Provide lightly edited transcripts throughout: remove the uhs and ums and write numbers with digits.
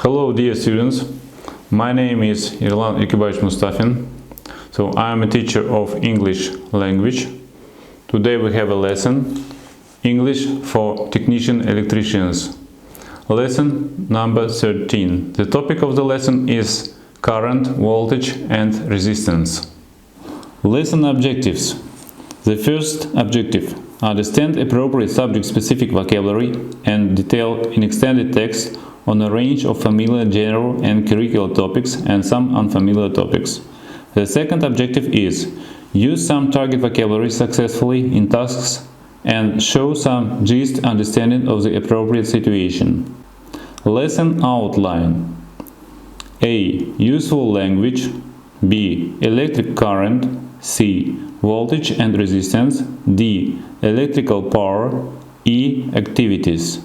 Hello dear students, my name is Yerlan Mustafin. I am a teacher of English language. Today we have a lesson, English for technician electricians. Lesson number 13. The topic of the lesson is current, voltage and resistance. Lesson objectives. The first objective: understand appropriate subject-specific vocabulary and detail in extended text on a range of familiar general and curricular topics and some unfamiliar topics. The second objective is use some target vocabulary successfully in tasks and show some gist understanding of the appropriate situation. Lesson outline: A. Useful language. B. Electric current. C. Voltage and resistance. D. Electrical power. E. Activities.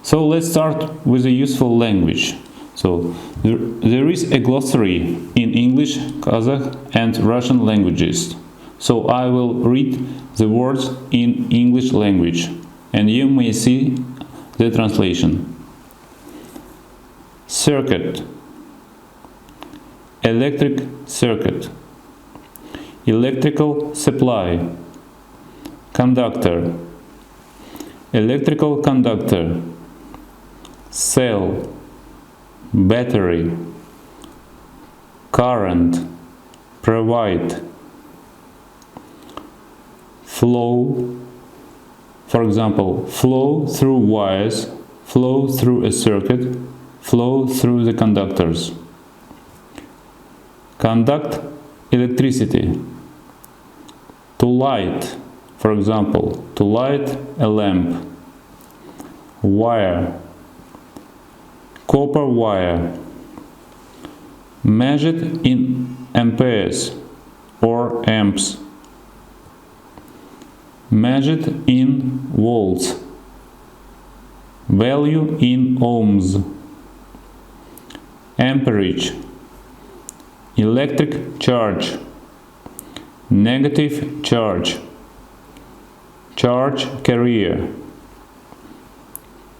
So let's start with the useful language. There is a glossary in English, Kazakh and Russian languages. So I will read the words in English language and you may see the translation. Circuit, electric circuit, electrical supply, conductor, electrical conductor, cell, battery, current, provide, flow, for example, flow through wires, flow through a circuit, flow through the conductors. Conduct electricity. To light, for example, to light a lamp. Wire, copper wire, measured in amperes or amps, measured in volts, value in ohms, amperage, electric charge, negative charge, charge carrier,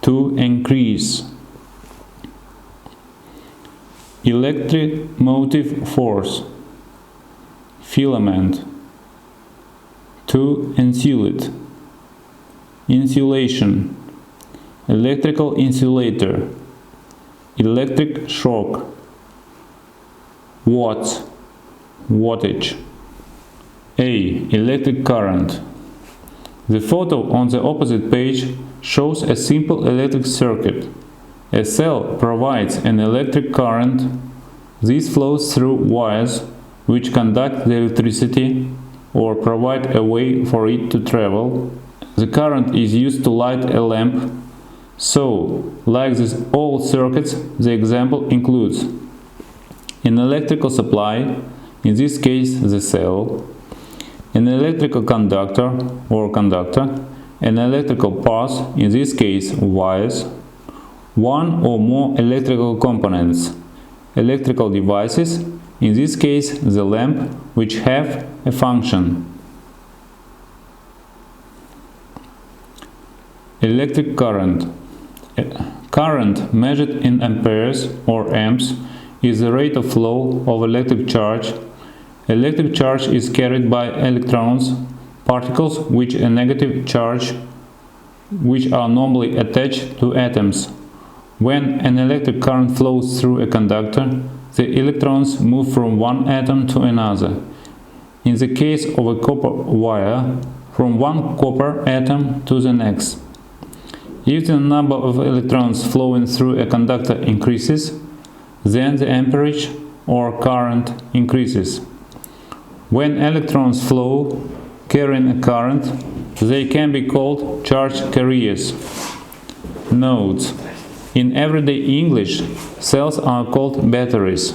to increase, electric motive force, filament, to insulate, insulation, electrical insulator, electric shock, watts, wattage. A. Electric current. The photo on the opposite page shows a simple electric circuit. A cell provides an electric current. This flows through wires which conduct the electricity or provide a way for it to travel. The current is used to light a lamp. So, like these old circuits, the example includes an electrical supply, in this case the cell, an electrical conductor or conductor, an electrical path, in this case wires, one or more electrical components, electrical devices, in this case the lamp, which have a function. Electric current. Current measured in amperes or amps is the rate of flow of electric charge. Electric charge is carried by electrons, particles with a negative charge, which are normally attached to atoms. When an electric current flows through a conductor, the electrons move from one atom to another. In the case of a copper wire, from one copper atom to the next. If the number of electrons flowing through a conductor increases, then the amperage or current increases. When electrons flow carrying a current, they can be called charge carriers. Notes: in everyday English, cells are called batteries.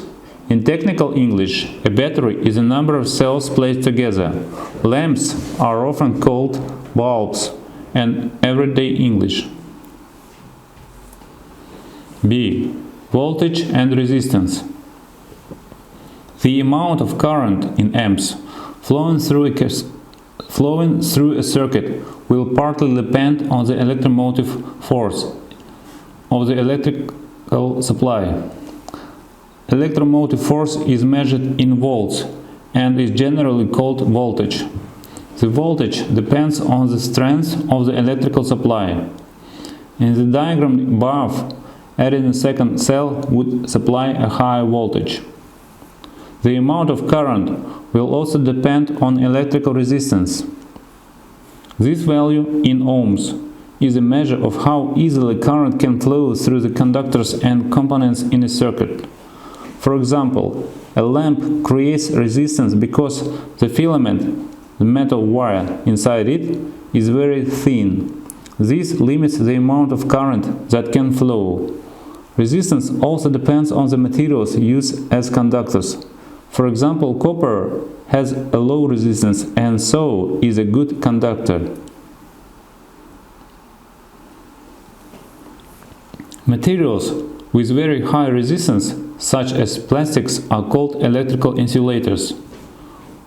In technical English, a battery is a number of cells placed together. Lamps are often called bulbs in everyday English. B. Voltage and resistance. The amount of current in amps flowing through a circuit will partly depend on the electromotive force of the electric electrical supply. Electromotive force is measured in volts and is generally called voltage. The voltage depends on the strength of the electrical supply. In the diagram above, adding a second cell would supply a higher voltage. The amount of current will also depend on electrical resistance. This value in ohms is a measure of how easily current can flow through the conductors and components in a circuit. For example, a lamp creates resistance because the filament, the metal wire inside it, is very thin. This limits the amount of current that can flow. Resistance also depends on the materials used as conductors. For example, copper has a low resistance and so is a good conductor. Materials with very high resistance, such as plastics, are called electrical insulators.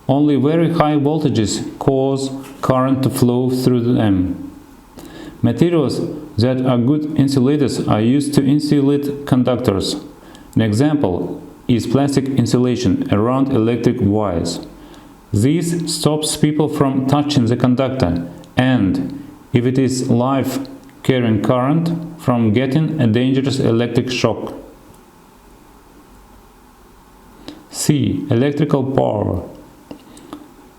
Only very high voltages cause current to flow through them. Materials that are good insulators are used to insulate conductors. An example is plastic insulation around electric wires. This stops people from touching the conductor and, if it is live, carrying current, from getting a dangerous electric shock. C. Electrical power.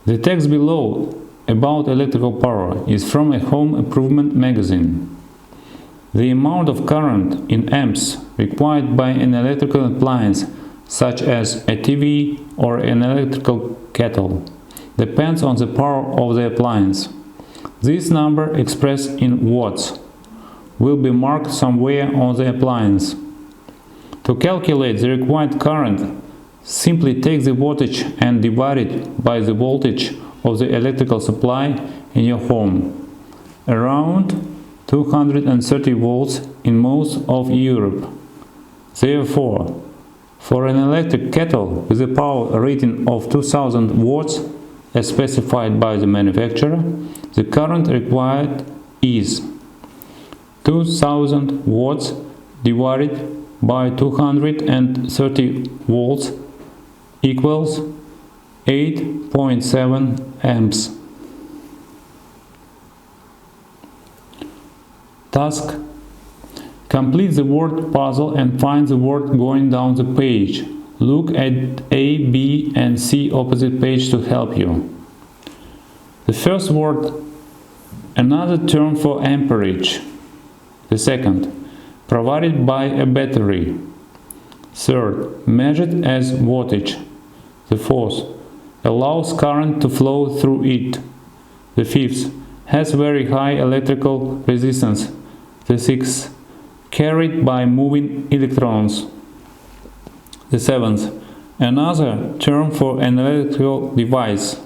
The text below about electrical power is from a home improvement magazine. The amount of current in amps required by an electrical appliance, such as a TV or an electrical kettle, depends on the power of the appliance. This number, expressed in watts, will be marked somewhere on the appliance. To calculate the required current, simply take the wattage and divide it by the voltage of the electrical supply in your home. Around 230 volts in most of Europe. Therefore, for an electric kettle with a power rating of 2000 watts, as specified by the manufacturer, the current required is 2000 watts divided by 230 volts equals 8.7 amps. Task: complete the word puzzle and find the word going down the page. Look at A, B and C opposite page to help you. The first word, another term for amperage. The second, provided by a battery. Third, measured as wattage. The fourth, allows current to flow through it. The fifth, has very high electrical resistance. The sixth, carried by moving electrons. The seventh, another term for an electrical device.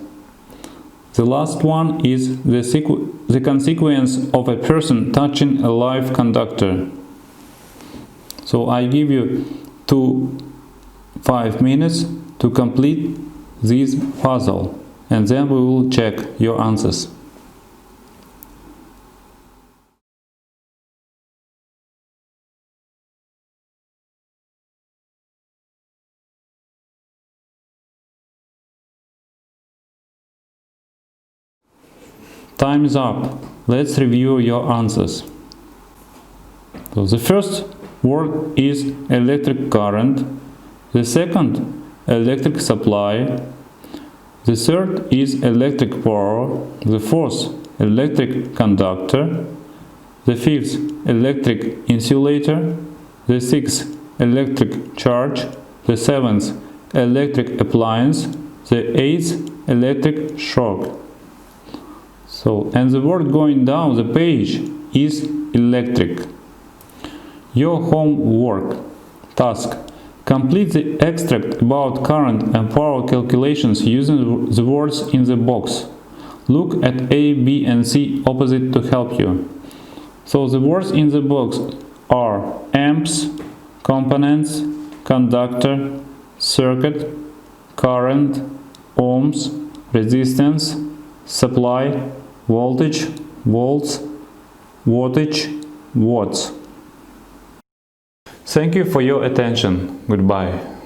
The last one is the consequence of a person touching a live conductor. So I give you 5 minutes to complete this puzzle, and then we will check your answers. Time is up. Let's review your answers. So the first word is electric current. The second, electric supply. The third is electric power. The fourth, electric conductor. The fifth, electric insulator. The sixth, electric charge. The seventh, electric appliance. The eighth, electric shock. And the word going down the page is electric. Your homework task: complete the extract about current and power calculations using the words in the box. Look at A, B and C opposite to help you. So the words in the box are amps, components, conductor, circuit, current, ohms, resistance, supply, voltage, volts, wattage, watts. Thank you for your attention. Goodbye.